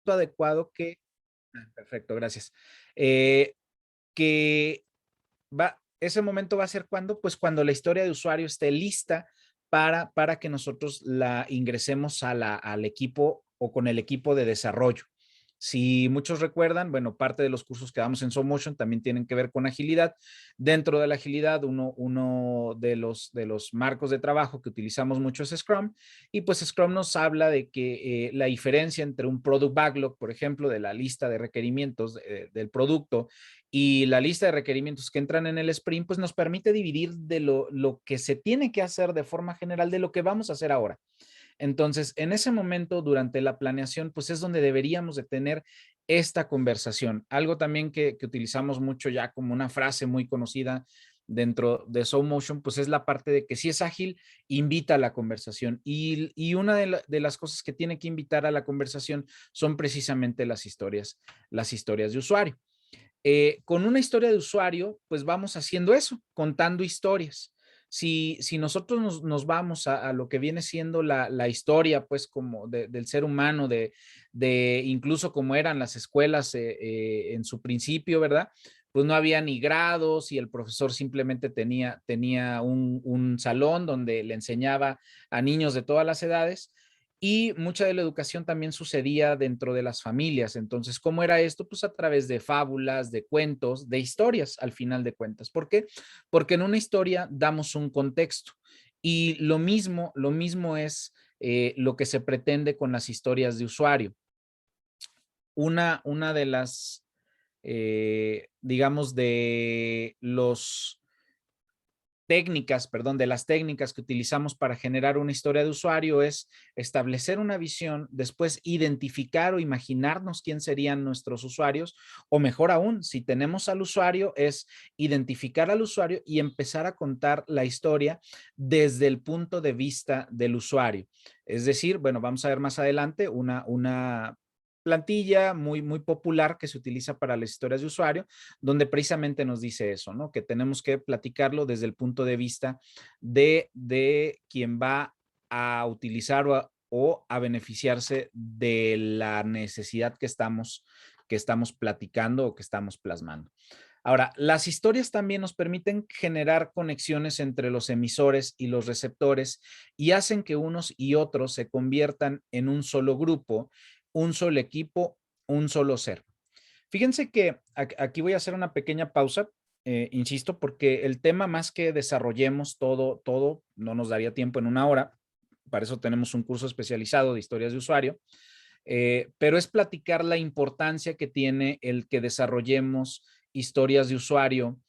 momento adecuado que perfecto, gracias. Eh, que ese momento va a ser cuando, pues cuando la historia de usuario esté lista para que nosotros la ingresemos al equipo o con el equipo de desarrollo. Si muchos recuerdan, bueno, parte de los cursos que damos en SoulMotion también tienen que ver con agilidad. Dentro de la agilidad, uno de los marcos de trabajo que utilizamos mucho es Scrum, y pues Scrum nos habla de que la diferencia entre un product backlog, por ejemplo, de la lista de requerimientos del producto y la lista de requerimientos que entran en el sprint, pues nos permite dividir de lo que se tiene que hacer de forma general de lo que vamos a hacer ahora. Entonces, en ese momento, durante la planeación, pues es donde deberíamos de tener esta conversación. Algo también que utilizamos mucho ya como una frase muy conocida dentro de SoulMotion, pues es la parte de que si es ágil, invita a la conversación. Y una de las cosas que tiene que invitar a la conversación son precisamente las historias de usuario. Con una historia de usuario, pues vamos haciendo eso, contando historias. Si nosotros nos vamos a lo que viene siendo la historia, pues como del ser humano, de incluso como eran las escuelas en su principio, ¿verdad? Pues no había ni grados y el profesor simplemente tenía un salón donde le enseñaba a niños de todas las edades, y mucha de la educación también sucedía dentro de las familias. Entonces, ¿cómo era esto? Pues a través de fábulas, de cuentos, de historias, al final de cuentas. ¿Por qué? Porque en una historia damos un contexto, y lo mismo es lo que se pretende con las historias de usuario. Una de las, digamos, de los técnicas, perdón, de las técnicas que utilizamos para generar una historia de usuario es establecer una visión, después identificar o imaginarnos quién serían nuestros usuarios, o mejor aún, si tenemos al usuario, es identificar al usuario y empezar a contar la historia desde el punto de vista del usuario. Es decir, bueno, vamos a ver más adelante una plantilla muy popular que se utiliza para las historias de usuario, donde precisamente nos dice eso, ¿no? Que tenemos que platicarlo desde el punto de vista de quien va a utilizar o a beneficiarse de la necesidad que estamos platicando o que estamos plasmando. Ahora, las historias también nos permiten generar conexiones entre los emisores y los receptores, y hacen que unos y otros se conviertan en un solo grupo, un solo equipo, un solo ser. Fíjense que aquí voy a hacer una pequeña pausa, insisto, porque el tema, más que desarrollemos todo, no nos daría tiempo en una hora. Para eso tenemos un curso especializado de historias de usuario, pero es platicar la importancia que tiene el que desarrollemos historias de usuario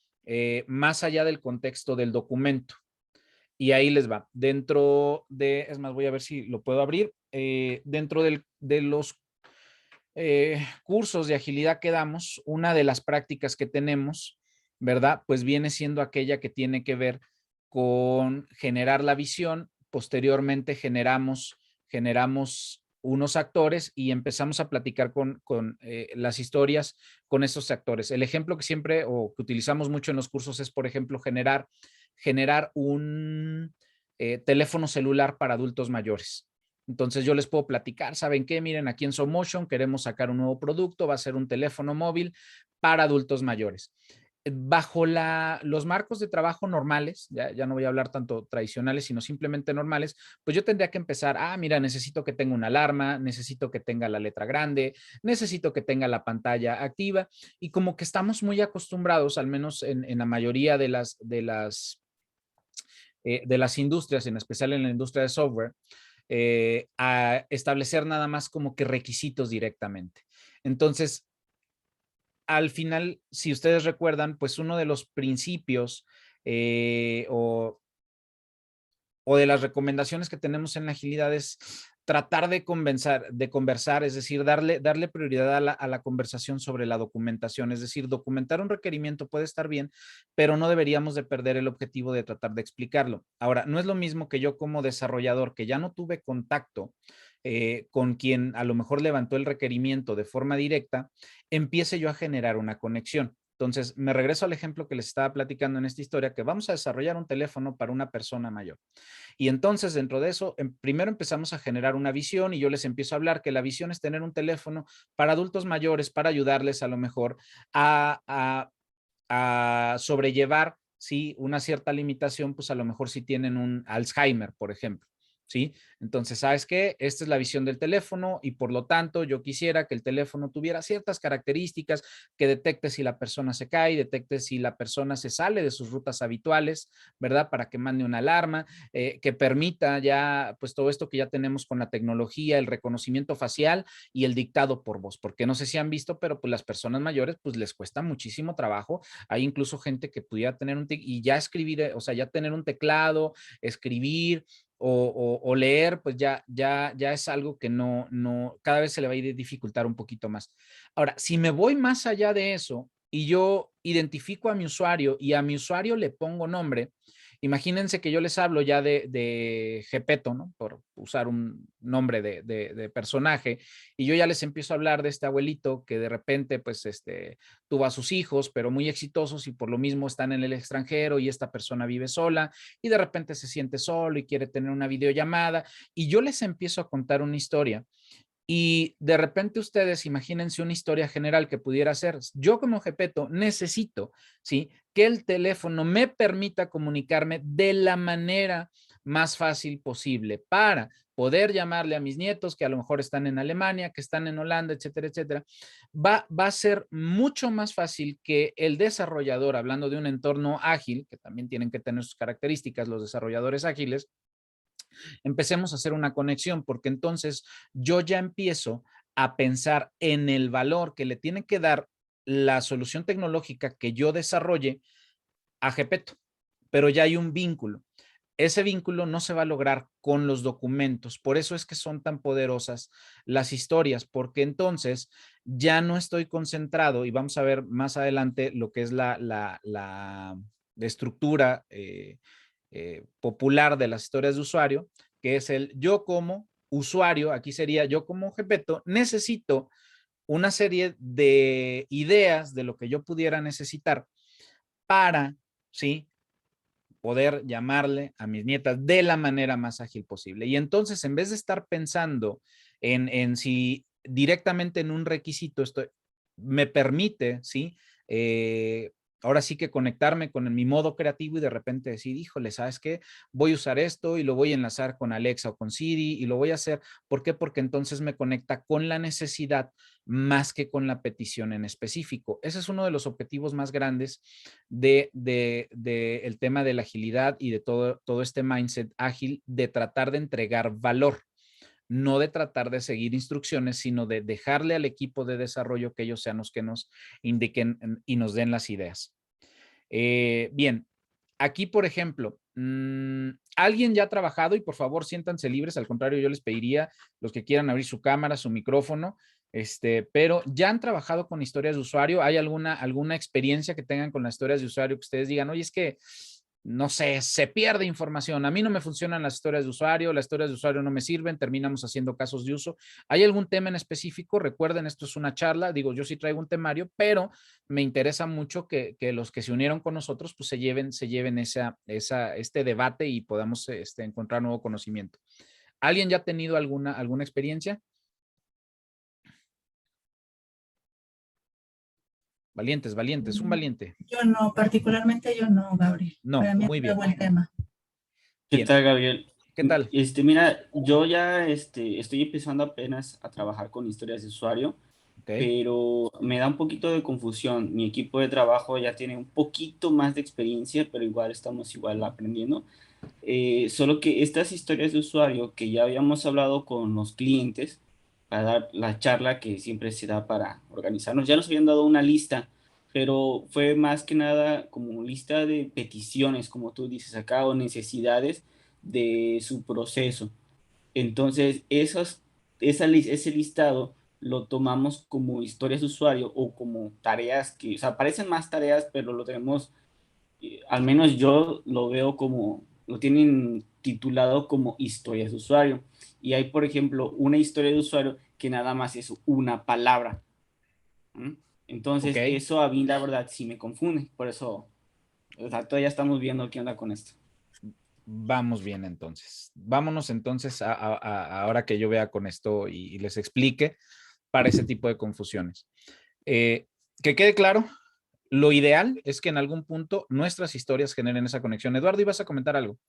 más allá del contexto del documento. Y ahí les va. Es más, voy a ver si lo puedo abrir. Dentro de los cursos de agilidad que damos, una de las prácticas que tenemos, ¿verdad? Pues viene siendo aquella que tiene que ver con generar la visión. Posteriormente generamos unos actores y empezamos a platicar con las historias con esos actores. El ejemplo que siempre o que utilizamos mucho en los cursos es, por ejemplo, generar un teléfono celular para adultos mayores. Entonces yo les puedo platicar, ¿saben qué? Miren, aquí en SoulMotion queremos sacar un nuevo producto, va a ser un teléfono móvil para adultos mayores. Bajo los marcos de trabajo normales, ya no voy a hablar tanto tradicionales, sino simplemente normales, pues yo tendría que empezar, mira, necesito que tenga una alarma, necesito que tenga la letra grande, necesito que tenga la pantalla activa, y como que estamos muy acostumbrados, al menos en la mayoría de las industrias, en especial en la industria de software, a establecer nada más como que requisitos directamente. Entonces, al final, si ustedes recuerdan, pues uno de los principios eh, o, o de las recomendaciones que tenemos en la agilidad es tratar de conversar, es decir, darle prioridad a la conversación sobre la documentación. Es decir, documentar un requerimiento puede estar bien, pero no deberíamos de perder el objetivo de tratar de explicarlo. Ahora, no es lo mismo que yo como desarrollador, que ya no tuve contacto con quien a lo mejor levantó el requerimiento de forma directa, empiece yo a generar una conexión. Entonces, me regreso al ejemplo que les estaba platicando en esta historia, que vamos a desarrollar un teléfono para una persona mayor. Y entonces, dentro de eso, primero empezamos a generar una visión y yo les empiezo a hablar que la visión es tener un teléfono para adultos mayores, para ayudarles a lo mejor a sobrellevar, ¿sí? Una cierta limitación, pues a lo mejor si tienen un Alzheimer, por ejemplo. ¿Sí? Entonces, ¿sabes qué? Esta es la visión del teléfono y por lo tanto yo quisiera que el teléfono tuviera ciertas características que detecte si la persona se cae, detecte si la persona se sale de sus rutas habituales, ¿verdad? Para que mande una alarma, que permita ya, pues todo esto que ya tenemos con la tecnología, el reconocimiento facial y el dictado por voz, porque no sé si han visto, pero pues las personas mayores pues les cuesta muchísimo trabajo. Hay incluso gente que pudiera tener y ya escribir, o sea, ya tener un teclado, escribir, o leer, pues ya es algo que cada vez se le va a ir a dificultar un poquito más. Ahora, si me voy más allá de eso y yo identifico a mi usuario y a mi usuario le pongo nombre, imagínense que yo les hablo ya de Gepetto, ¿no? Por usar un nombre de personaje, y yo ya les empiezo a hablar de este abuelito que de repente, pues, tuvo a sus hijos, pero muy exitosos y por lo mismo están en el extranjero y esta persona vive sola y de repente se siente solo y quiere tener una videollamada y yo les empiezo a contar una historia y de repente ustedes imagínense una historia general que pudiera ser, yo como Gepetto necesito, ¿sí? Que el teléfono me permita comunicarme de la manera más fácil posible para poder llamarle a mis nietos que a lo mejor están en Alemania, que están en Holanda, etcétera, etcétera. Va a ser mucho más fácil que el desarrollador, hablando de un entorno ágil, que también tienen que tener sus características los desarrolladores ágiles, empecemos a hacer una conexión, porque entonces yo ya empiezo a pensar en el valor que le tiene que dar la solución tecnológica que yo desarrolle a Gepetto, pero ya hay un vínculo. Ese vínculo no se va a lograr con los documentos, por eso es que son tan poderosas las historias, porque entonces ya no estoy concentrado y vamos a ver más adelante lo que es la estructura popular de las historias de usuario, que es el yo como usuario, aquí sería yo como Gepetto, necesito una serie de ideas de lo que yo pudiera necesitar para, ¿sí? Poder llamarle a mis nietas de la manera más ágil posible. Y entonces, en vez de estar pensando en si directamente en un requisito esto me permite, ¿sí? Ahora sí que conectarme con mi modo creativo y de repente decir, híjole, ¿sabes qué? Voy a usar esto y lo voy a enlazar con Alexa o con Siri y lo voy a hacer. ¿Por qué? Porque entonces me conecta con la necesidad más que con la petición en específico. Ese es uno de los objetivos más grandes el tema de la agilidad y de todo este mindset ágil de tratar de entregar valor, no de tratar de seguir instrucciones, sino de dejarle al equipo de desarrollo que ellos sean los que nos indiquen y nos den las ideas. Bien, aquí, por ejemplo, alguien ya ha trabajado y por favor siéntanse libres, al contrario, yo les pediría los que quieran abrir su cámara, su micrófono, pero ya han trabajado con historias de usuario. ¿Hay alguna experiencia que tengan con las historias de usuario que ustedes digan, oye, es que no sé, se pierde información? A mí no me funcionan las historias de usuario no me sirven, terminamos haciendo casos de uso. ¿Hay algún tema en específico? Recuerden, esto es una charla, digo, yo sí traigo un temario, pero me interesa mucho que los que se unieron con nosotros pues se lleven este debate y podamos encontrar nuevo conocimiento. ¿Alguien ya ha tenido alguna experiencia? Valientes, valientes, un valiente. Yo no, particularmente yo no, Gabriel. No, Para mí es muy bien. nuevo el tema. ¿Qué Bien, tal, Gabriel? ¿qué tal? Mira, yo ya estoy empezando apenas a trabajar con historias de usuario, Ok, pero me da un poquito de confusión. Mi equipo de trabajo ya tiene un poquito más de experiencia, pero igual estamos igual aprendiendo. Solo que estas historias de usuario que ya habíamos hablado con los clientes para dar la charla que siempre se da para organizarnos, ya nos habían dado una lista, pero fue más que nada como lista de peticiones, como tú dices acá, o necesidades de su proceso. Entonces, ese listado lo tomamos como historias de usuario o como tareas que, o sea, parecen más tareas, pero lo tenemos, al menos yo lo veo como, lo tienen titulado como historias de usuario. Y hay, por ejemplo, una historia de usuario que nada más es una palabra. ¿Mm? Entonces, Ok, eso a mí la verdad sí me confunde. Por eso, o sea, todavía estamos viendo qué onda con esto. vamos bien entonces. Vámonos entonces ahora que yo vea con esto y les explique para ese tipo de confusiones. Eh, que quede claro, lo ideal es que en algún punto nuestras historias generen esa conexión. Eduardo, ¿ibas a comentar algo?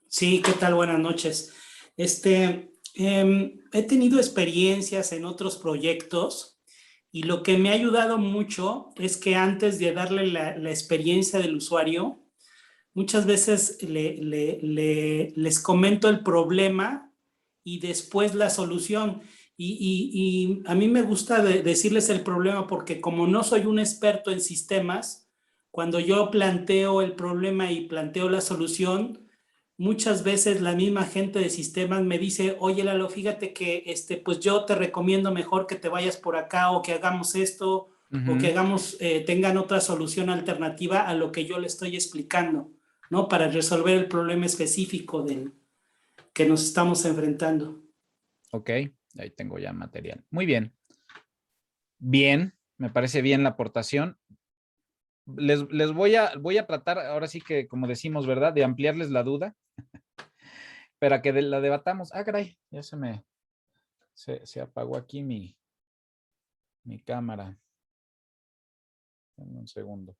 Sí, ¿qué tal? Buenas noches. He tenido experiencias en otros proyectos y lo que me ha ayudado mucho es que antes de darle la experiencia del usuario, muchas veces les comento el problema y después la solución. Y a mí me gusta decirles el problema porque como no soy un experto en sistemas, cuando yo planteo el problema y planteo la solución, muchas veces la misma gente de sistemas me dice, oye Lalo, fíjate que pues yo te recomiendo mejor que te vayas por acá o que hagamos esto o que Ujú. hagamos, tengan otra solución alternativa a lo que yo le estoy explicando, ¿no? Para resolver el problema específico del que nos estamos enfrentando. Ok, ahí tengo ya material. Muy bien. Bien, me parece bien la aportación. Les voy a tratar, ahora sí que, como decimos, ¿verdad? De ampliarles la duda para que la debatamos. Ah, caray, ya se apagó aquí mi cámara. Dame un segundo.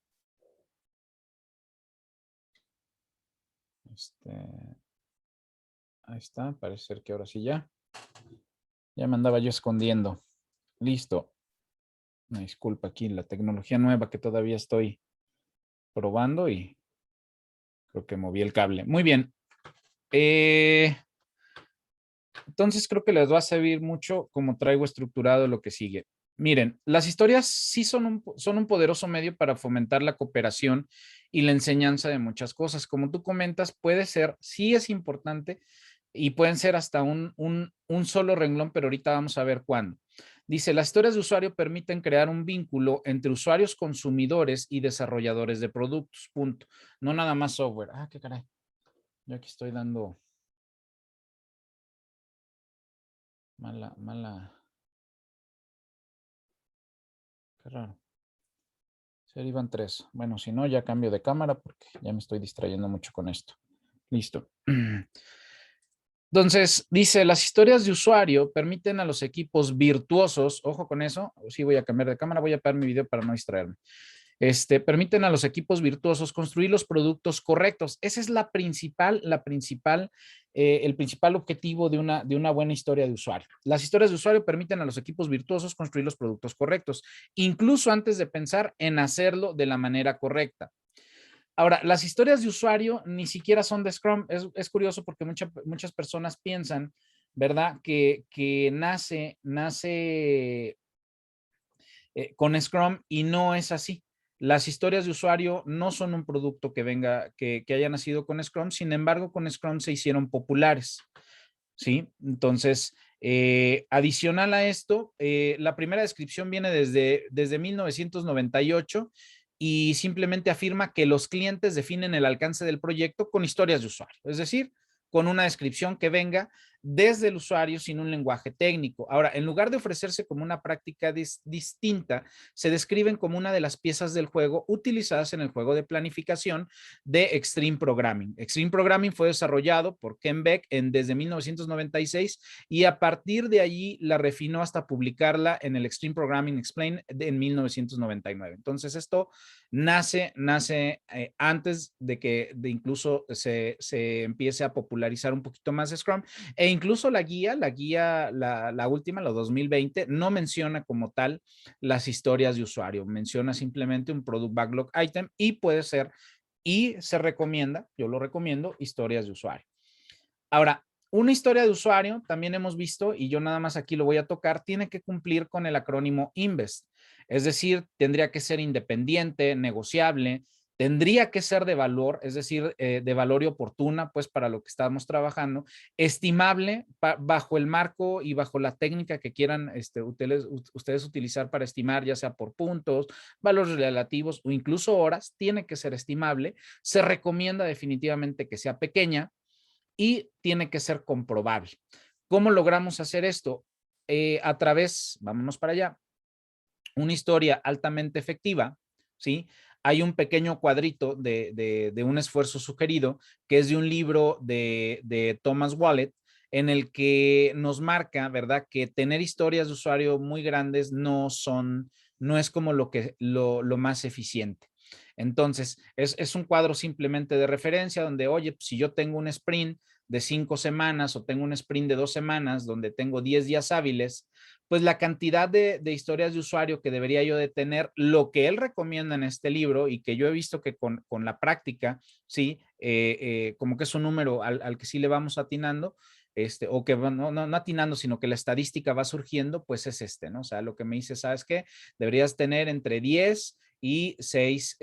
Ahí está, parece ser que ahora sí ya. Ya me andaba yo escondiendo. Listo. Una disculpa aquí, la tecnología nueva que todavía estoy probando y creo que moví el cable. Muy bien. Entonces creo que les va a servir mucho como traigo estructurado lo que sigue. Miren, las historias sí son un poderoso medio para fomentar la cooperación y la enseñanza de muchas cosas. Como tú comentas, puede ser, sí es importante y pueden ser hasta un solo renglón, pero ahorita vamos a ver cuándo. Dice, las historias de usuario permiten crear un vínculo entre usuarios consumidores y desarrolladores de productos, punto. No nada más software. Ah, qué caray. Yo aquí estoy dando mala. Qué raro. Sería iban 3. Bueno, si no, ya cambio de cámara porque ya me estoy distrayendo mucho con esto. Listo. Entonces, dice, las historias de usuario permiten a los equipos virtuosos, ojo con eso, sí voy a cambiar de cámara, voy a parar mi video para no distraerme. Permiten a los equipos virtuosos construir los productos correctos. Ese es el principal objetivo de una buena historia de usuario. Las historias de usuario permiten a los equipos virtuosos construir los productos correctos, incluso antes de pensar en hacerlo de la manera correcta. Ahora, las historias de usuario ni siquiera son de Scrum. Es curioso porque muchas personas piensan, ¿verdad? Que nace con Scrum y no es así. Las historias de usuario no son un producto que haya nacido con Scrum, sin embargo, con Scrum se hicieron populares, ¿sí? Entonces, adicional a esto, la primera descripción viene desde 1998 y simplemente afirma que los clientes definen el alcance del proyecto con historias de usuario, es decir, con una descripción que venga desde el usuario sin un lenguaje técnico. Ahora, en lugar de ofrecerse como una práctica distinta, se describen como una de las piezas del juego utilizadas en el juego de planificación de Extreme Programming. Extreme Programming fue desarrollado por Ken Beck desde 1996 y a partir de allí la refinó hasta publicarla en el Extreme Programming Explained en 1999. Entonces esto nace antes de incluso se empiece a popularizar un poquito más Scrum e incluso la última, la 2020, no menciona como tal las historias de usuario, menciona simplemente un Product Backlog Item y puede ser, y se recomienda, yo lo recomiendo, historias de usuario. Ahora, una historia de usuario, también hemos visto, y yo nada más aquí lo voy a tocar, tiene que cumplir con el acrónimo INVEST. Es decir, tendría que ser independiente, negociable, tendría que ser de valor, es decir, de valor y oportuna, pues para lo que estamos trabajando, estimable bajo el marco y bajo la técnica que quieran ustedes utilizar para estimar, ya sea por puntos, valores relativos o incluso horas, tiene que ser estimable. Se recomienda definitivamente que sea pequeña y tiene que ser comprobable. ¿Cómo logramos hacer esto? Vámonos para allá, una historia altamente efectiva, ¿sí? Hay un pequeño cuadrito de un esfuerzo sugerido que es de un libro de Thomas Wallet, en el que nos marca, ¿verdad?, que tener historias de usuario muy grandes no es como lo más eficiente. Entonces, es un cuadro simplemente de referencia donde, oye, pues, si yo tengo un sprint de 5 semanas o tengo un sprint de 2 semanas donde tengo 10 días hábiles, pues la cantidad de historias de usuario que debería yo de tener, lo que él recomienda en este libro y que yo he visto que con la práctica, sí, como que es un número al que sí le vamos atinando, o que no atinando, sino que la estadística va surgiendo, pues es ¿no? O sea, lo que me dice, ¿sabes qué? Deberías tener entre 10 y 6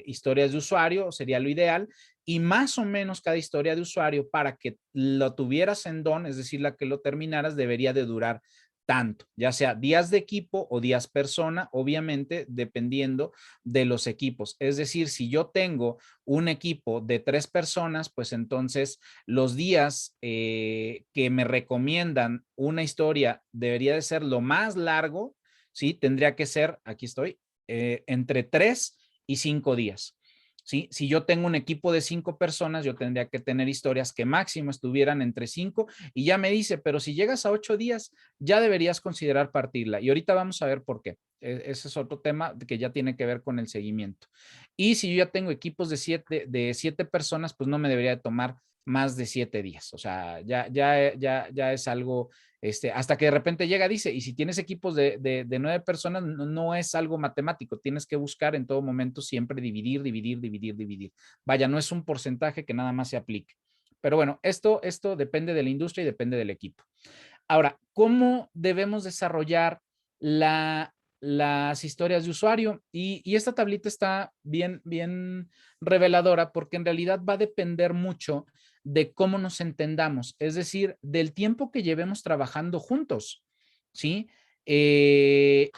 historias de usuario, sería lo ideal, y más o menos cada historia de usuario para que lo tuvieras en don, es decir, la que lo terminaras, debería de durar tanto, ya sea días de equipo o días persona, obviamente dependiendo de los equipos. Es decir, si yo tengo un equipo de 3 personas, pues entonces los días que me recomiendan una historia debería de ser lo más largo, ¿sí? Tendría que ser, aquí estoy, entre 3 y 5 días. ¿Sí? Si yo tengo un equipo de 5 personas, yo tendría que tener historias que máximo estuvieran entre 5 y ya me dice, pero si llegas a 8 días, ya deberías considerar partirla. Y ahorita vamos a ver por qué. Ese es otro tema que ya tiene que ver con el seguimiento. Y si yo ya tengo equipos de 7 personas, pues no me debería de tomar más de 7 días. O sea, ya es algo, hasta que de repente llega, dice, y si tienes equipos de 9 personas, no es algo matemático, tienes que buscar en todo momento siempre dividir. Vaya, no es un porcentaje que nada más se aplique. Pero bueno, esto depende de la industria y depende del equipo. Ahora, ¿cómo debemos desarrollar las historias de usuario? Y esta tablita está bien reveladora porque en realidad va a depender mucho de cómo nos entendamos, es decir, del tiempo que llevemos trabajando juntos, ¿sí? Y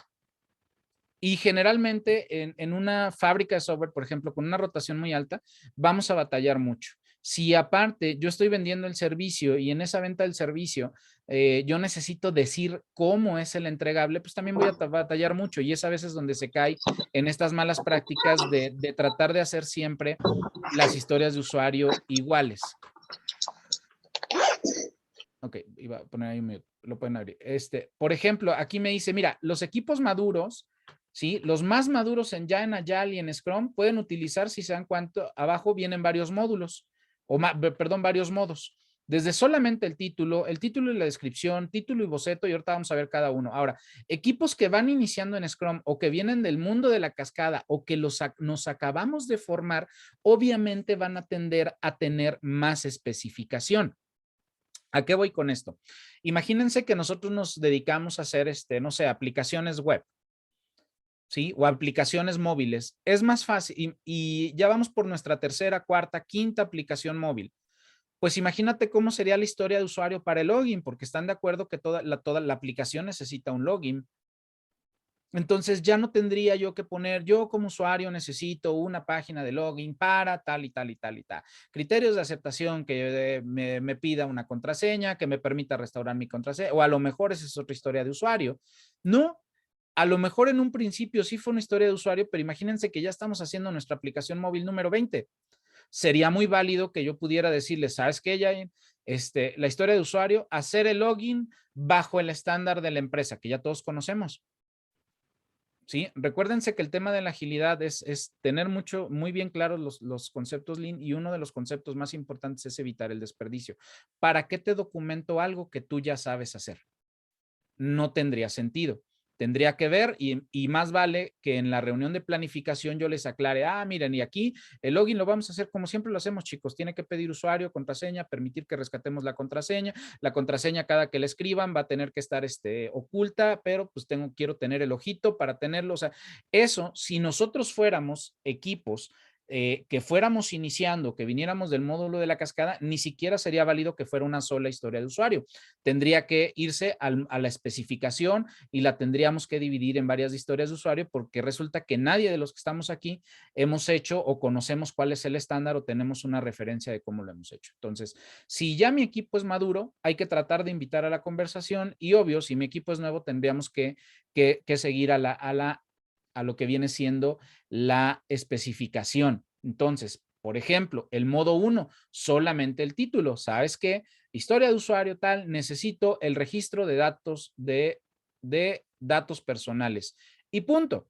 generalmente en una fábrica de software, por ejemplo, con una rotación muy alta, vamos a batallar mucho. Si aparte yo estoy vendiendo el servicio y en esa venta del servicio yo necesito decir cómo es el entregable, pues también voy a batallar mucho y es a veces donde se cae en estas malas prácticas de tratar de hacer siempre las historias de usuario iguales. Ok, iba a poner ahí un mute, lo pueden abrir. Por ejemplo, aquí me dice, mira, los equipos maduros, ¿sí? Los más maduros ya en Agile y en Scrum pueden utilizar, si se dan cuenta, abajo vienen varios módulos, perdón, varios modos. Desde solamente el título y la descripción, título y boceto, y ahorita vamos a ver cada uno. Ahora, equipos que van iniciando en Scrum o que vienen del mundo de la cascada o que nos acabamos de formar, obviamente van a tender a tener más especificación. ¿A qué voy con esto? Imagínense que nosotros nos dedicamos a hacer, no sé, aplicaciones web, ¿sí? O aplicaciones móviles. Es más fácil y ya vamos por nuestra tercera, cuarta, quinta aplicación móvil. Pues imagínate cómo sería la historia de usuario para el login, porque están de acuerdo que toda la aplicación necesita un login. Entonces ya no tendría yo que poner, yo como usuario necesito una página de login para tal y tal y tal y tal. Criterios de aceptación que me pida una contraseña, que me permita restaurar mi contraseña, o a lo mejor esa es otra historia de usuario. No, a lo mejor en un principio sí fue una historia de usuario, pero imagínense que ya estamos haciendo nuestra aplicación móvil número 20. Sería muy válido que yo pudiera decirle, ¿sabes qué, Yain? La historia de usuario, hacer el login bajo el estándar de la empresa, que ya todos conocemos. ¿Sí? Recuérdense que el tema de la agilidad es tener muy bien claros los conceptos Lean y uno de los conceptos más importantes es evitar el desperdicio. ¿Para qué te documento algo que tú ya sabes hacer? No tendría sentido. Tendría que ver y más vale que en la reunión de planificación yo les aclare, miren, y aquí el login lo vamos a hacer como siempre lo hacemos, chicos. Tiene que pedir usuario, contraseña, permitir que rescatemos la contraseña. La contraseña cada que la escriban va a tener que estar oculta, pero pues quiero tener el ojito para tenerlo. O sea, eso, si nosotros fuéramos equipos que fuéramos iniciando, que viniéramos del módulo de la cascada, ni siquiera sería válido que fuera una sola historia de usuario. Tendría que irse a la especificación y la tendríamos que dividir en varias historias de usuario, porque resulta que nadie de los que estamos aquí hemos hecho o conocemos cuál es el estándar o tenemos una referencia de cómo lo hemos hecho. Entonces, si ya mi equipo es maduro, hay que tratar de invitar a la conversación y obvio, si mi equipo es nuevo, tendríamos que seguir a lo que viene siendo la especificación. Entonces, por ejemplo, el modo 1, solamente el título. ¿Sabes qué? Historia de usuario tal, necesito el registro de datos de datos personales. Y punto.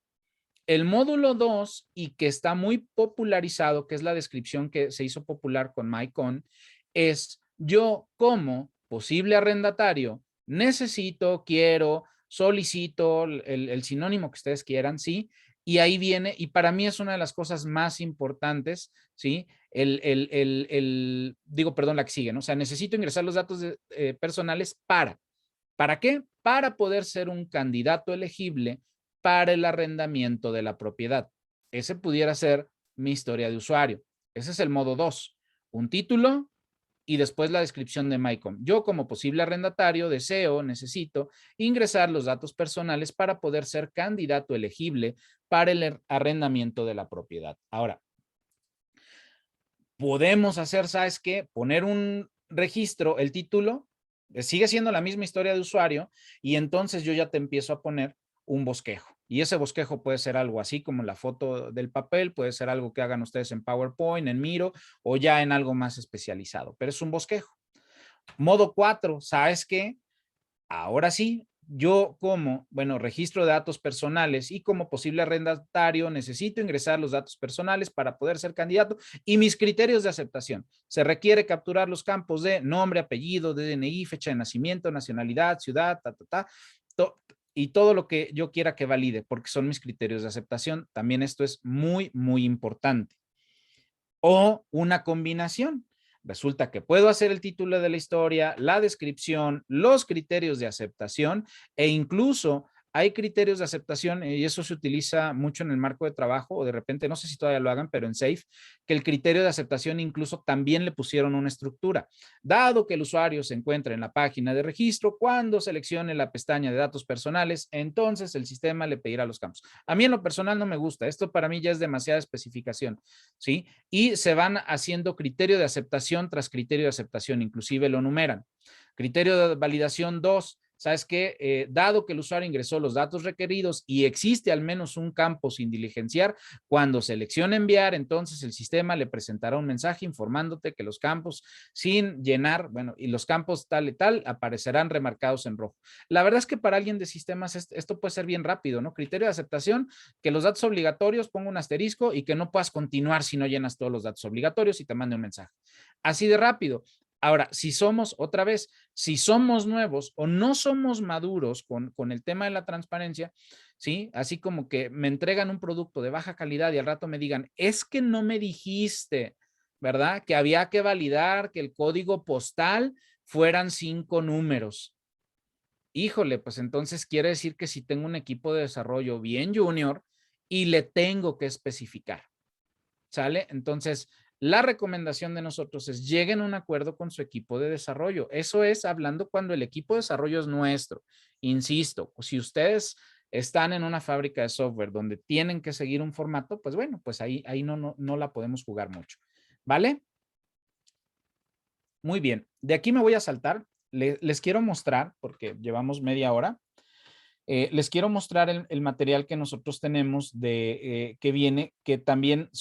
El módulo 2, y que está muy popularizado, que es la descripción que se hizo popular con MyCon, es yo como posible arrendatario necesito, quiero, solicito, el sinónimo que ustedes quieran, ¿sí? Y ahí viene, y para mí es una de las cosas más importantes, ¿sí? Digo, perdón, la que sigue, ¿no? O sea, necesito ingresar los datos personales ¿para qué? Para poder ser un candidato elegible para el arrendamiento de la propiedad. Ese pudiera ser mi historia de usuario. Ese es el modo 2. Un título y después la descripción de MyCom. Yo como posible arrendatario necesito ingresar los datos personales para poder ser candidato elegible para el arrendamiento de la propiedad. Ahora, podemos hacer, ¿sabes qué? Poner un registro, el título, sigue siendo la misma historia de usuario y entonces yo ya te empiezo a poner un bosquejo. Y ese bosquejo puede ser algo así como la foto del papel, puede ser algo que hagan ustedes en PowerPoint, en Miro o ya en algo más especializado, pero es un bosquejo. Modo 4, ¿sabes qué? Ahora sí, yo como, bueno, registro de datos personales y como posible arrendatario necesito ingresar los datos personales para poder ser candidato y mis criterios de aceptación. Se requiere capturar los campos de nombre, apellido, DNI, fecha de nacimiento, nacionalidad, ciudad, y todo lo que yo quiera que valide, porque son mis criterios de aceptación. También esto es muy, muy importante. O una combinación. Resulta que puedo hacer el título de la historia, la descripción, los criterios de aceptación e incluso hay criterios de aceptación y eso se utiliza mucho en el marco de trabajo o de repente, no sé si todavía lo hagan, pero en SAFe, que el criterio de aceptación incluso también le pusieron una estructura. Dado que el usuario se encuentra en la página de registro, cuando seleccione la pestaña de datos personales, entonces el sistema le pedirá los campos. A mí en lo personal no me gusta, esto para mí ya es demasiada especificación, ¿sí? Y se van haciendo criterio de aceptación tras criterio de aceptación, inclusive lo numeran. Criterio de validación 2, ¿sabes qué? Dado que el usuario ingresó los datos requeridos y existe al menos un campo sin diligenciar, cuando seleccione enviar, entonces el sistema le presentará un mensaje informándote que los campos sin llenar, bueno, y los campos tal y tal aparecerán remarcados en rojo. La verdad es que para alguien de sistemas esto puede ser bien rápido, ¿no? Criterio de aceptación, que los datos obligatorios ponga un asterisco y que no puedas continuar si no llenas todos los datos obligatorios y te mande un mensaje. Así de rápido. Ahora, si somos, otra vez, si somos nuevos o no somos maduros con el tema de la transparencia, ¿sí? Así como que me entregan un producto de baja calidad y al rato me digan, es que no me dijiste, ¿verdad? Que había que validar que el código postal fueran 5 números. Híjole, pues entonces quiere decir que si tengo un equipo de desarrollo bien junior y le tengo que especificar, ¿sale? Entonces, la recomendación de nosotros es lleguen a un acuerdo con su equipo de desarrollo. Eso es hablando cuando el equipo de desarrollo es nuestro. Insisto, si ustedes están en una fábrica de software donde tienen que seguir un formato, pues bueno, pues ahí no la podemos jugar mucho. ¿Vale? Muy bien. De aquí me voy a saltar. Les quiero mostrar, porque llevamos media hora, les quiero mostrar el material que nosotros tenemos que viene, que también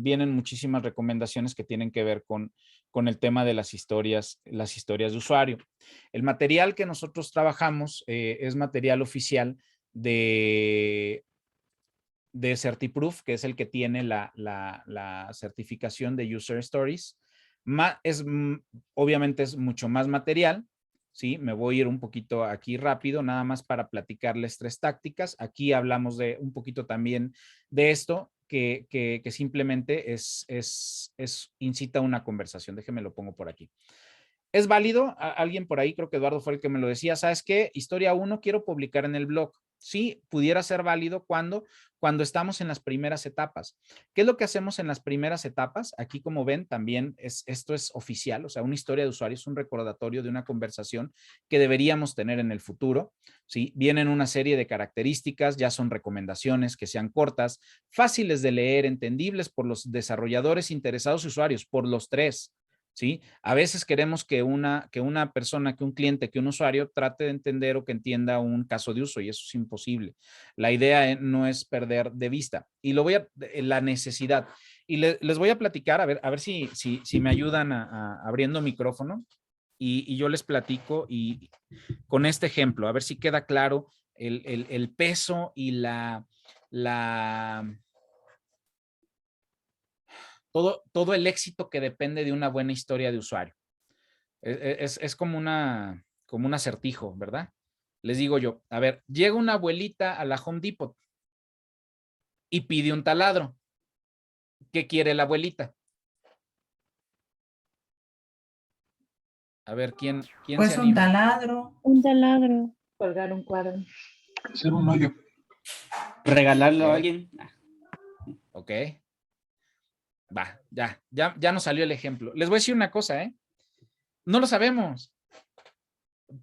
vienen muchísimas recomendaciones que tienen que ver con el tema de las historias de usuario. El material que nosotros trabajamos es material oficial de Certiproof, que es el que tiene la certificación de User Stories. Obviamente es mucho más material, ¿sí? Me voy a ir un poquito aquí rápido, nada más para platicarles 3 tácticas. Aquí hablamos de un poquito también de esto, que simplemente incita una conversación. Déjenme lo pongo por aquí. ¿Es válido? Alguien por ahí, creo que Eduardo fue el que me lo decía, ¿sabes qué? Historia 1 quiero publicar en el blog. Sí, pudiera ser válido cuando estamos en las primeras etapas. ¿Qué es lo que hacemos en las primeras etapas? Aquí, como ven, también esto es oficial, o sea, una historia de usuario es un recordatorio de una conversación que deberíamos tener en el futuro, ¿sí? Vienen una serie de características, ya son recomendaciones que sean cortas, fáciles de leer, entendibles por los desarrolladores interesados y usuarios, por los tres. ¿Sí? A veces queremos que una persona, que un cliente, que un usuario trate de entender o que entienda un caso de uso y eso es imposible. La idea no es perder de vista. Y la necesidad. Y les voy a platicar, a ver si me ayudan abriendo micrófono y yo les platico y con este ejemplo, a ver si queda claro el peso y todo el éxito que depende de una buena historia de usuario. Es como un acertijo, ¿verdad? Les digo yo, a ver, llega una abuelita a la Home Depot y pide un taladro. ¿Qué quiere la abuelita? A ver, ¿quién Pues se un anima? taladro. Un taladro. Colgar un cuadro. Hacer un hoyo. Regalarlo a Ok. alguien. Ok. Va, ya nos salió el ejemplo. Les voy a decir una cosa, ¿eh? No lo sabemos.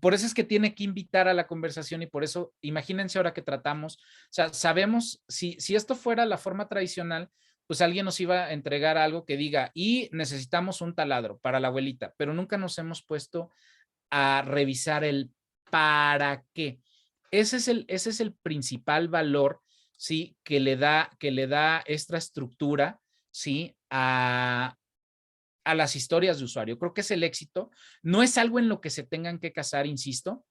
Por eso es que tiene que invitar a la conversación y por eso, imagínense ahora que tratamos, o sea, sabemos, si esto fuera la forma tradicional, pues alguien nos iba a entregar algo que diga, y necesitamos un taladro para la abuelita, pero nunca nos hemos puesto a revisar el para qué. Ese es el principal valor, ¿sí? Que le da esta estructura, ¿sí? A las historias de usuario. Creo que es el éxito. No es algo en lo que se tengan que casar, insisto,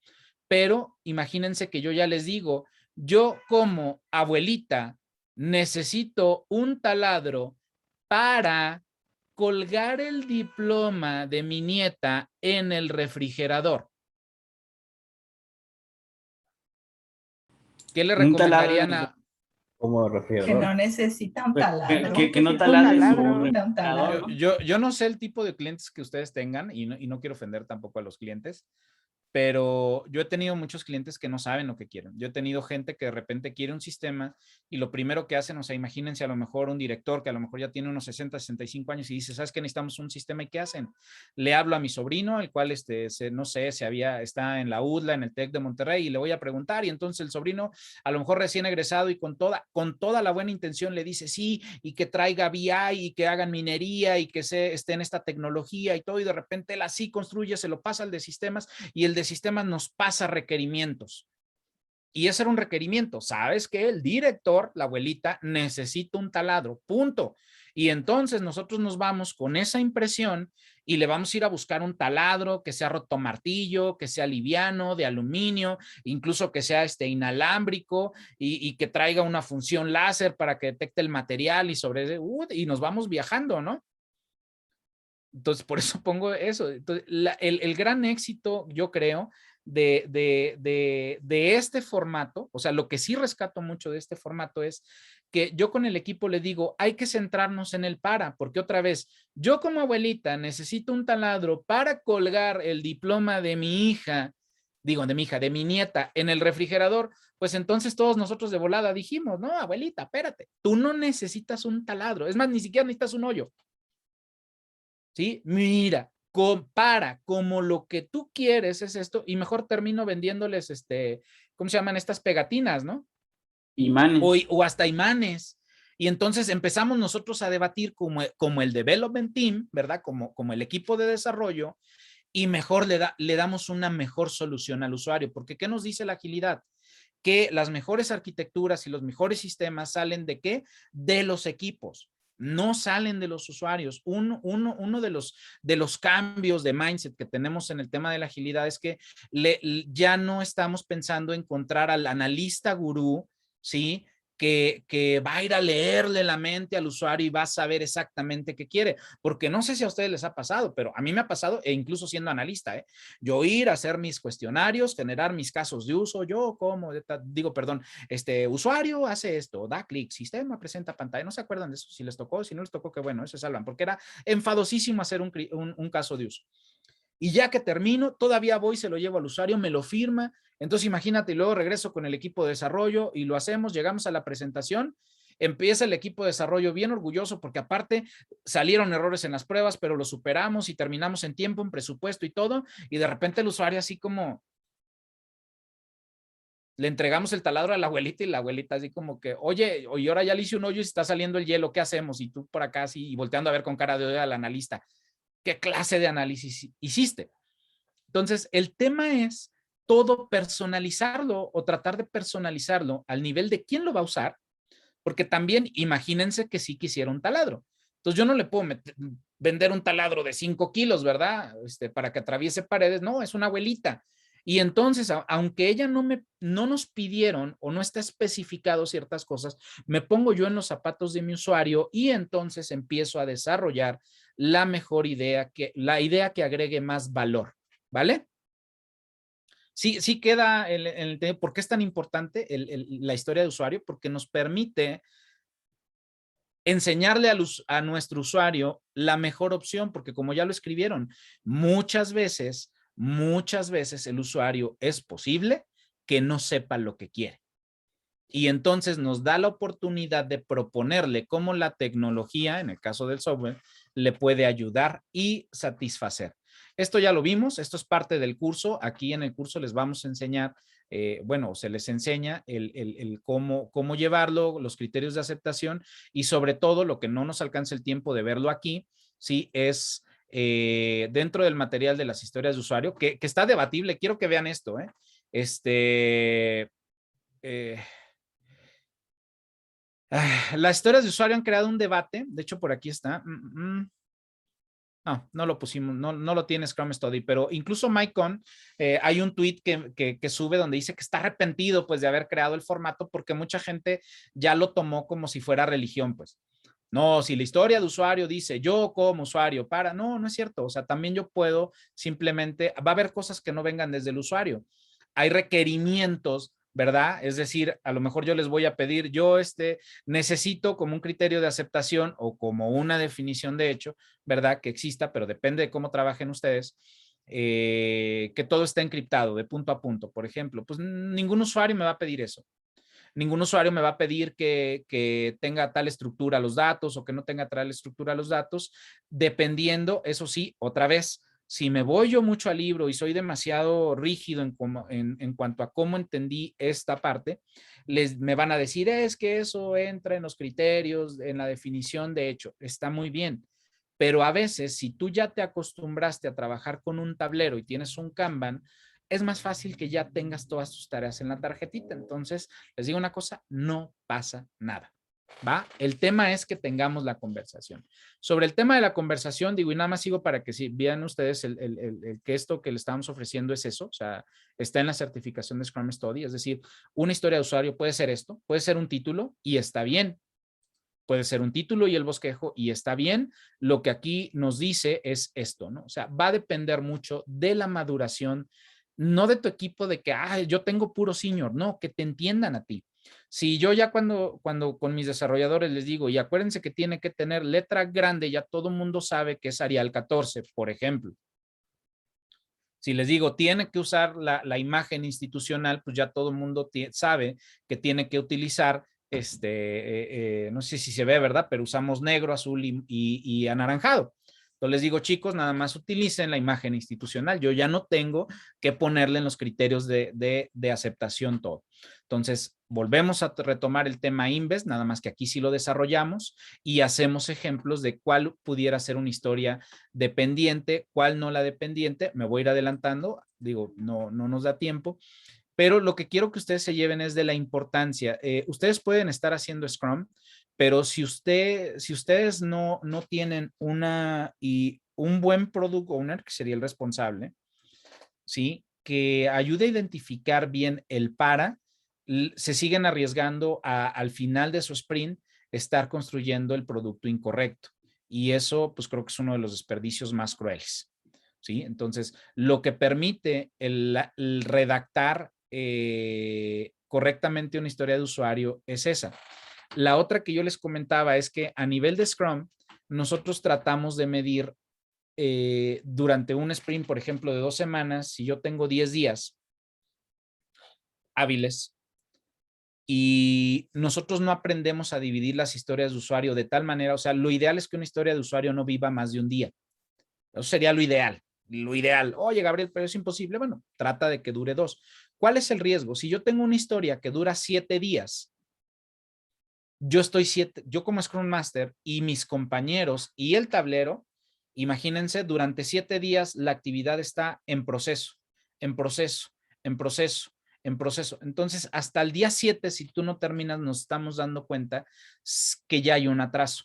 pero imagínense que yo ya les digo, yo como abuelita necesito un taladro para colgar el diploma de mi nieta en el refrigerador. ¿Qué le Un taladro recomendarían a... Como Que refrigerador. no necesita un taladro. Que no Un taladre su taladro. refrigerador, ¿no? Yo no sé el tipo de clientes que ustedes tengan y no quiero ofender tampoco a los clientes, pero yo he tenido muchos clientes que no saben lo que quieren. Yo he tenido gente que de repente quiere un sistema y lo primero que hacen, o sea, imagínense a lo mejor un director que a lo mejor ya tiene unos 60, 65 años y dice, ¿sabes qué? Necesitamos un sistema. ¿Y qué hacen? Le hablo a mi sobrino, el cual, no sé, está en la UDLA, en el TEC de Monterrey, y le voy a preguntar, y entonces el sobrino, a lo mejor recién egresado y con toda la buena intención le dice sí, y que traiga BI y que hagan minería y que esté en esta tecnología y todo, y de repente él así construye, se lo pasa al de sistemas y el de sistemas nos pasa requerimientos. Y ese era un requerimiento. ¿Sabes qué? El director, la abuelita, necesita un taladro, punto. Y entonces nosotros nos vamos con esa impresión y le vamos a ir a buscar un taladro que sea rotomartillo, que sea liviano, de aluminio, incluso que sea inalámbrico y que traiga una función láser para que detecte el material y nos vamos viajando, ¿no? Entonces, por eso pongo eso. Entonces, el gran éxito, yo creo, de este formato, o sea, lo que sí rescato mucho de este formato es que yo con el equipo le digo, hay que centrarnos en el porque otra vez, yo como abuelita necesito un taladro para colgar el diploma de mi hija, de mi nieta en el refrigerador, pues entonces todos nosotros de volada dijimos, no, abuelita, espérate, tú no necesitas un taladro, es más, ni siquiera necesitas un hoyo. ¿Sí? Mira, compara como lo que tú quieres es esto y mejor termino vendiéndoles ¿cómo se llaman estas pegatinas, no? Imanes. O hasta imanes. Y entonces empezamos nosotros a debatir como el development team, ¿verdad? Como el equipo de desarrollo y mejor le damos una mejor solución al usuario. Porque ¿qué nos dice la agilidad? Que las mejores arquitecturas y los mejores sistemas salen ¿de qué? De los equipos. No salen de los usuarios. Uno de los cambios de mindset que tenemos en el tema de la agilidad es que ya no estamos pensando en encontrar al analista gurú, ¿sí? Que va a ir a leerle la mente al usuario y va a saber exactamente qué quiere. Porque no sé si a ustedes les ha pasado, pero a mí me ha pasado, e incluso siendo analista, yo ir a hacer mis cuestionarios, generar mis casos de uso, usuario hace esto, da clic, sistema presenta pantalla, ¿no se acuerdan de eso? Si les tocó, si no les tocó, qué bueno, se salvan, porque era enfadosísimo hacer un caso de uso. Y ya que termino, todavía voy, se lo llevo al usuario, me lo firma Entonces imagínate, y luego regreso con el equipo de desarrollo y lo hacemos, llegamos a la presentación, empieza el equipo de desarrollo bien orgulloso porque aparte salieron errores en las pruebas, pero lo superamos y terminamos en tiempo, en presupuesto y todo, y de repente el usuario así como, le entregamos el taladro a la abuelita y la abuelita así como que, oye, ahora ya le hice un hoyo y está saliendo el hielo, ¿qué hacemos? Y tú por acá así, y volteando a ver con cara de odio al analista, ¿qué clase de análisis hiciste? Entonces, el tema es todo personalizarlo o tratar de personalizarlo al nivel de quién lo va a usar, porque también imagínense que sí quisiera un taladro. Entonces, yo no le puedo vender un taladro de 5 kilos, ¿verdad? Para que atraviese paredes. No, es una abuelita. Y entonces, aunque ella no nos pidieron o no está especificado ciertas cosas, me pongo yo en los zapatos de mi usuario y entonces empiezo a desarrollar la mejor idea, la idea que agregue más valor, ¿vale? Sí queda el tema. ¿Por qué es tan importante la historia de usuario? Porque nos permite enseñarle a nuestro usuario la mejor opción, porque como ya lo escribieron, muchas veces el usuario es posible que no sepa lo que quiere. Y entonces nos da la oportunidad de proponerle cómo la tecnología, en el caso del software, le puede ayudar y satisfacer. Esto ya lo vimos, esto es parte del curso. Aquí en el curso les vamos a enseñar, bueno, se les enseña el cómo llevarlo, los criterios de aceptación y sobre todo lo que no nos alcanza el tiempo de verlo aquí, sí, es dentro del material de las historias de usuario, que está debatible. Quiero que vean esto, las historias de usuario han creado un debate. De hecho, por aquí está. No lo pusimos, no lo tiene Scrum Study, pero incluso Mike Cohn, hay un tweet que sube donde dice que está arrepentido pues de haber creado el formato porque mucha gente ya lo tomó como si fuera religión, pues. No, si la historia de usuario dice yo como usuario no es cierto. O sea, también yo puedo simplemente, va a haber cosas que no vengan desde el usuario. Hay requerimientos, ¿verdad? Es decir, a lo mejor yo les voy a pedir, yo necesito como un criterio de aceptación o como una definición de hecho, ¿verdad? Que exista, pero depende de cómo trabajen ustedes, que todo esté encriptado de punto a punto. Por ejemplo, pues ningún usuario me va a pedir eso. Ningún usuario me va a pedir que tenga tal estructura los datos o que no tenga tal estructura los datos, dependiendo, eso sí, otra vez, si me voy yo mucho al libro y soy demasiado rígido en cuanto a cómo entendí esta parte, me van a decir, es que eso entra en los criterios, en la definición de hecho, está muy bien. Pero a veces, si tú ya te acostumbraste a trabajar con un tablero y tienes un Kanban, es más fácil que ya tengas todas tus tareas en la tarjetita. Entonces, les digo una cosa, no pasa nada. ¿Va? El tema es que tengamos la conversación. Sobre el tema de la conversación, digo, y nada más sigo para que si vean ustedes que esto que le estamos ofreciendo es eso, o sea, está en la certificación de Scrum Study, es decir, una historia de usuario puede ser esto, puede ser un título y está bien. Puede ser un título y el bosquejo y está bien. Lo que aquí nos dice es esto, ¿no? O sea, va a depender mucho de la maduración, no de tu equipo de que, yo tengo puro senior, no, que te entiendan a ti. Si yo ya cuando con mis desarrolladores les digo, y acuérdense que tiene que tener letra grande, ya todo el mundo sabe que es Arial 14, por ejemplo. Si les digo, tiene que usar la imagen institucional, pues ya todo el mundo sabe que tiene que utilizar, no sé si se ve, ¿verdad? Pero usamos negro, azul y anaranjado. Entonces les digo, chicos, nada más utilicen la imagen institucional. Yo ya no tengo que ponerle en los criterios de aceptación todo. Entonces, volvemos a retomar el tema Inves, nada más que aquí sí lo desarrollamos y hacemos ejemplos de cuál pudiera ser una historia dependiente, cuál no la dependiente. Me voy a ir adelantando, digo, no nos da tiempo, pero lo que quiero que ustedes se lleven es de la importancia. Ustedes pueden estar haciendo Scrum, pero si ustedes no tienen un buen product owner, que sería el responsable, ¿sí? Que ayude a identificar bien se siguen arriesgando al final de su sprint estar construyendo el producto incorrecto. Y eso, pues creo que es uno de los desperdicios más crueles, ¿sí? Entonces, lo que permite el redactar correctamente una historia de usuario es esa. La otra que yo les comentaba es que a nivel de Scrum, nosotros tratamos de medir durante un sprint, por ejemplo, de 2 semanas, si yo tengo 10 días, hábiles y nosotros no aprendemos a dividir las historias de usuario de tal manera, o sea, lo ideal es que una historia de usuario no viva más de un día. Eso sería lo ideal. Lo ideal. Oye, Gabriel, pero es imposible. Bueno, trata de que dure 2. ¿Cuál es el riesgo? Si yo tengo una historia que dura 7 días, yo como Scrum Master y mis compañeros y el tablero, imagínense, durante 7 días la actividad está en proceso, en proceso, en proceso, en proceso. Entonces, hasta el día 7, si tú no terminas, nos estamos dando cuenta que ya hay un atraso.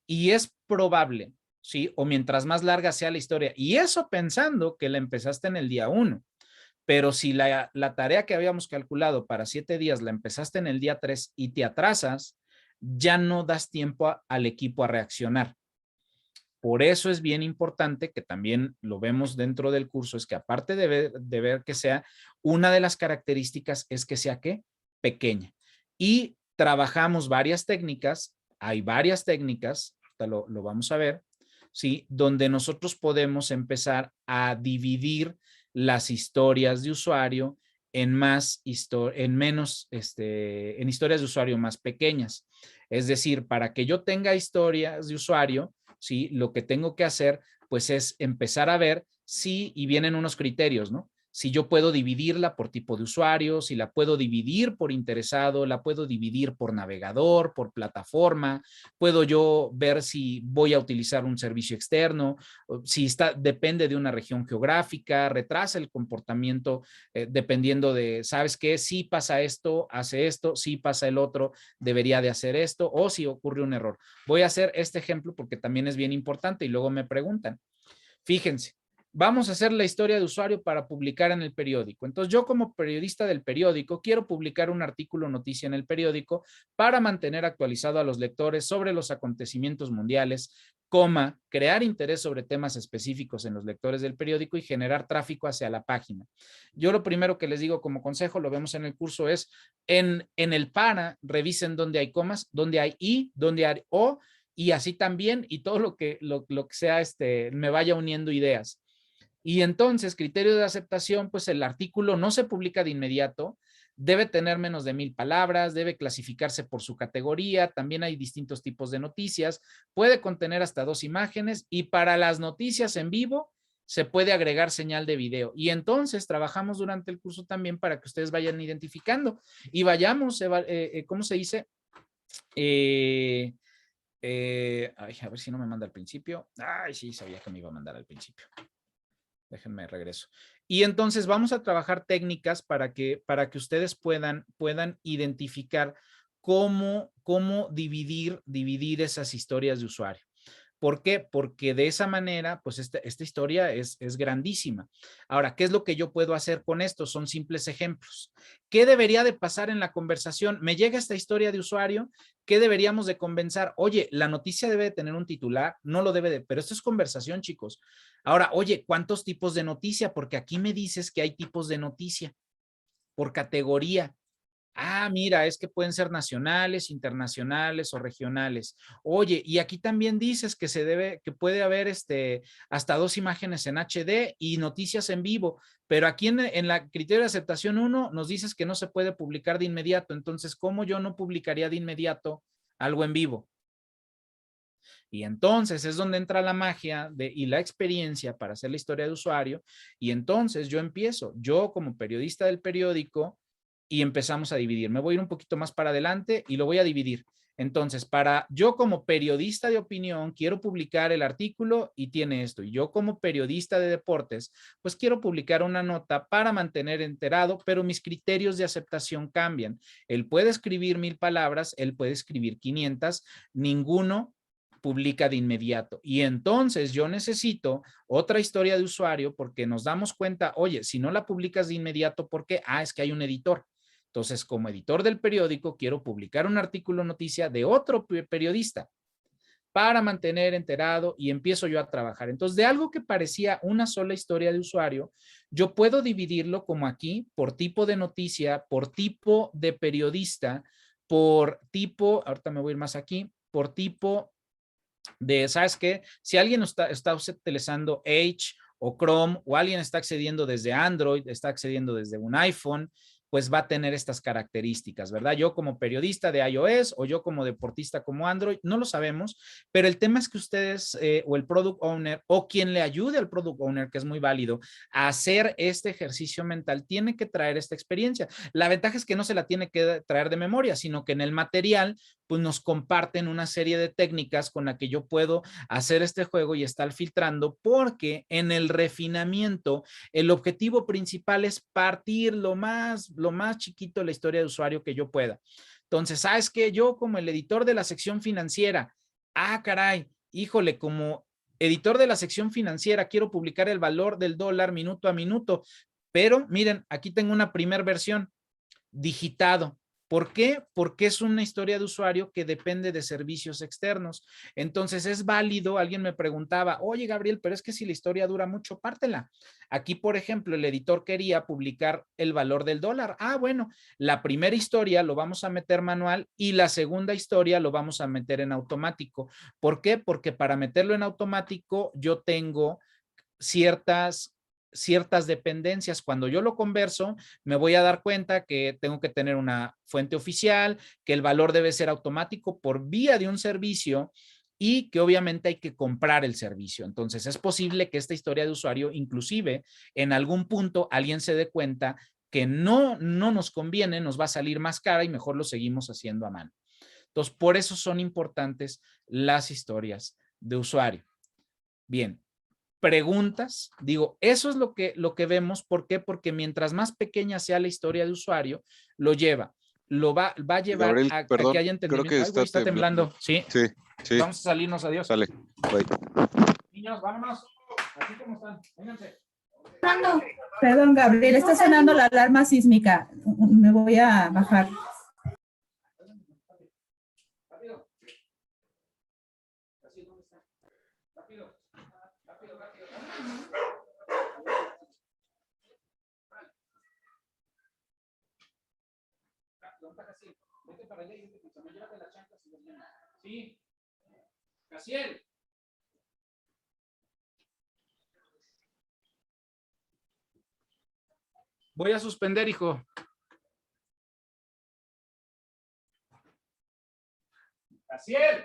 Y es probable, ¿sí? O mientras más larga sea la historia, y eso pensando que la empezaste en el día 1. Pero si la tarea que habíamos calculado para 7 días la empezaste en el día 3 y te atrasas, ya no das tiempo al equipo a reaccionar. Por eso es bien importante, que también lo vemos dentro del curso, es que aparte de ver que sea, una de las características es que sea ¿qué? Pequeña. Y trabajamos varias técnicas, hay varias técnicas, ahorita lo vamos a ver, ¿sí? Donde nosotros podemos empezar a dividir las historias de usuario en en historias de usuario más pequeñas. Es decir, para que yo tenga historias de usuario, ¿sí? Lo que tengo que hacer, pues, es empezar a ver si, y vienen unos criterios, ¿no? Si yo puedo dividirla por tipo de usuario, si la puedo dividir por interesado, la puedo dividir por navegador, por plataforma, puedo yo ver si voy a utilizar un servicio externo, si depende de una región geográfica, retrasa el comportamiento dependiendo de, ¿sabes qué? Si pasa esto, hace esto, si pasa el otro, debería de hacer esto, o si ocurre un error. Voy a hacer este ejemplo porque también es bien importante y luego me preguntan. Fíjense, vamos a hacer la historia de usuario para publicar en el periódico. Entonces, yo como periodista del periódico quiero publicar un artículo o noticia en el periódico para mantener actualizado a los lectores sobre los acontecimientos mundiales, crear interés sobre temas específicos en los lectores del periódico y generar tráfico hacia la página. Yo lo primero que les digo como consejo, lo vemos en el curso, es en el para, revisen dónde hay comas, dónde hay y, dónde hay o, y así también, y todo lo que sea, me vaya uniendo ideas. Y entonces, criterio de aceptación, pues el artículo no se publica de inmediato, debe tener menos de 1000 palabras, debe clasificarse por su categoría, también hay distintos tipos de noticias, puede contener hasta 2 imágenes y para las noticias en vivo se puede agregar señal de video. Y entonces trabajamos durante el curso también para que ustedes vayan identificando y vayamos, ¿cómo se dice? A ver si no me manda al principio. Ay, sí, sabía que me iba a mandar al principio. Déjenme regreso. Y entonces vamos a trabajar técnicas para que ustedes puedan identificar cómo dividir esas historias de usuario. ¿Por qué? Porque de esa manera, pues esta historia es grandísima. Ahora, ¿qué es lo que yo puedo hacer con esto? Son simples ejemplos. ¿Qué debería de pasar en la conversación? Me llega esta historia de usuario, ¿qué deberíamos de convencer? Oye, la noticia debe de tener un titular, no lo debe de, pero esto es conversación, chicos. Ahora, oye, ¿cuántos tipos de noticia? Porque aquí me dices que hay tipos de noticia por categoría. Ah, mira, es que pueden ser nacionales, internacionales o regionales. Oye, y aquí también dices que que puede haber hasta 2 imágenes en HD y noticias en vivo, pero aquí en la criterio de aceptación 1 nos dices que no se puede publicar de inmediato. Entonces, ¿cómo yo no publicaría de inmediato algo en vivo? Y entonces es donde entra la magia y la experiencia para hacer la historia de usuario. Y entonces yo como periodista del periódico, y empezamos a dividir. Me voy a ir un poquito más para adelante y lo voy a dividir. Entonces, yo como periodista de opinión quiero publicar el artículo y tiene esto. Y yo como periodista de deportes, pues quiero publicar una nota para mantener enterado, pero mis criterios de aceptación cambian. Él puede escribir 1000 palabras, él puede escribir 500, ninguno publica de inmediato. Y entonces yo necesito otra historia de usuario porque nos damos cuenta, oye, si no la publicas de inmediato, ¿por qué? Ah, es que hay un editor. Entonces, como editor del periódico, quiero publicar un artículo noticia de otro periodista para mantener enterado y empiezo yo a trabajar. Entonces, de algo que parecía una sola historia de usuario, yo puedo dividirlo como aquí, por tipo de noticia, por tipo de periodista, por tipo, ahorita me voy a ir más aquí, por tipo ¿sabes qué? Si alguien está utilizando Edge o Chrome o alguien está accediendo desde Android, está accediendo desde un iPhone, pues va a tener estas características, ¿verdad? Yo como periodista de iOS o yo como deportista como Android, no lo sabemos, pero el tema es que ustedes o el product owner o quien le ayude al product owner, que es muy válido, a hacer este ejercicio mental, tiene que traer esta experiencia. La ventaja es que no se la tiene que traer de memoria, sino que en el material pues nos comparten una serie de técnicas con la que yo puedo hacer este juego y estar filtrando, porque en el refinamiento el objetivo principal es partir lo más chiquito de la historia de usuario que yo pueda. Entonces, ¿sabes qué? Yo como el editor de la sección financiera, caray, híjole, como editor de la sección financiera quiero publicar el valor del dólar minuto a minuto, pero miren, aquí tengo una primera versión digitado. ¿Por qué? Porque es una historia de usuario que depende de servicios externos. Entonces es válido, alguien me preguntaba, oye Gabriel, pero es que si la historia dura mucho, pártela. Aquí, por ejemplo, el editor quería publicar el valor del dólar. Bueno, la primera historia lo vamos a meter manual y la segunda historia lo vamos a meter en automático. ¿Por qué? Porque para meterlo en automático yo tengo ciertas dependencias. Cuando yo lo converso, me voy a dar cuenta que tengo que tener una fuente oficial, que el valor debe ser automático por vía de un servicio y que obviamente hay que comprar el servicio. Entonces es posible que esta historia de usuario, inclusive en algún punto alguien se dé cuenta que no nos conviene, nos va a salir más cara y mejor lo seguimos haciendo a mano. Entonces, por eso son importantes las historias de usuario. Bien, preguntas, digo, eso es lo que vemos. ¿Por qué? Porque mientras más pequeña sea la historia de usuario, lo va a llevar Gabriel, a perdón, que haya creo entendimiento. que Ay, güey, está temblando. Sí, sí, vamos a salirnos, adiós. sale, bye. Niños, vámonos. Así como están, vénganse. Perdón, Gabriel, está sonando la alarma sísmica. Me voy a bajar. Rápido. Así, ¿dónde está? Rápido. Rápido. Vete para allá y se me lleva de las chanclas y los niños. Sí. Casiel. Voy a suspender, hijo. Casiel.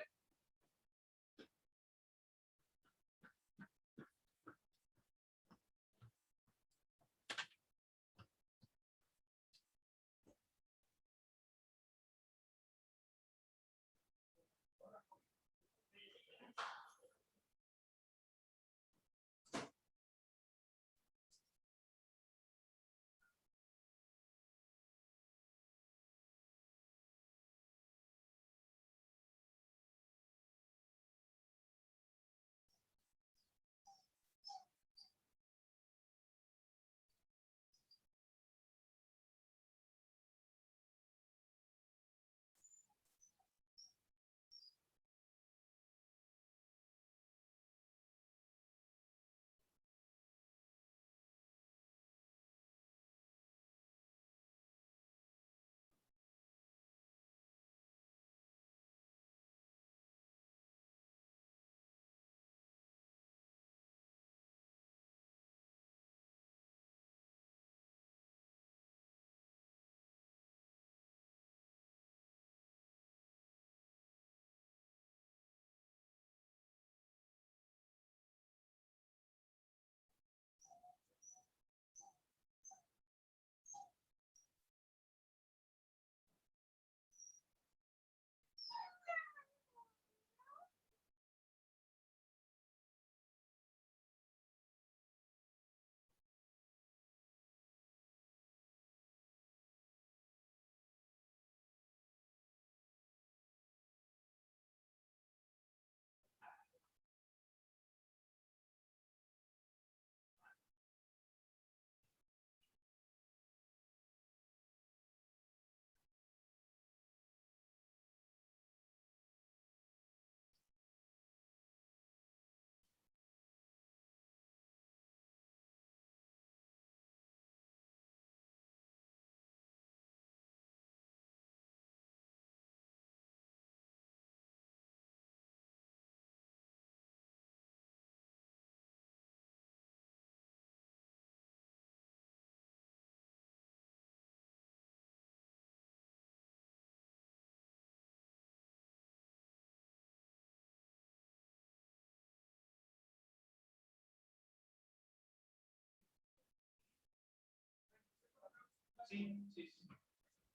Sí, sí, sí.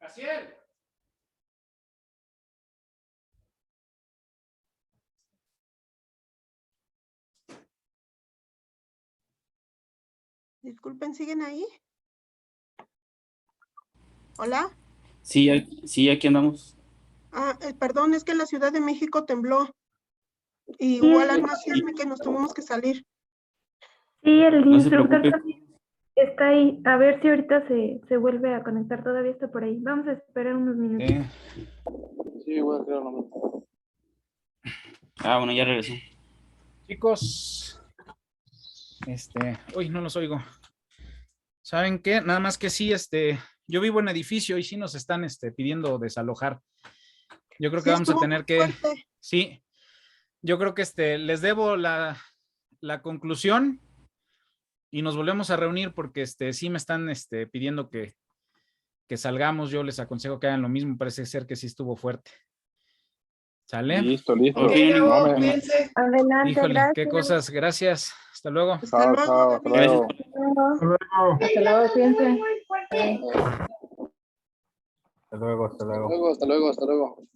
Asiel. Disculpen, ¿siguen ahí? Hola. Sí, sí, aquí andamos. Perdón, es que en la Ciudad de México tembló y hubo alarma sísmica y nos tuvimos que salir. Sí, el No se instructor preocupe. también está ahí. A ver si ahorita se vuelve a conectar. Todavía está por ahí. Vamos a esperar unos minutos. Sí, voy a crear una mente. Bueno, ya regresó. Chicos, uy, no los oigo. ¿Saben qué? Nada más que sí, yo vivo en edificio y sí nos están, pidiendo desalojar. Yo creo que Sí, vamos a estuvo tener muy que, fuerte. sí, yo creo que les debo la conclusión y nos volvemos a reunir porque sí me están pidiendo que salgamos. Yo les aconsejo que hagan lo mismo. Parece ser que sí estuvo fuerte. ¿Sale? Listo, listo. Ok, No, Adelante, Híjole, gracias. qué cosas. Gracias. Hasta luego. Hasta Chao, luego, chao, hasta David. luego. Hasta luego, cuídense. Hasta luego, hasta luego. Hasta luego, hasta luego.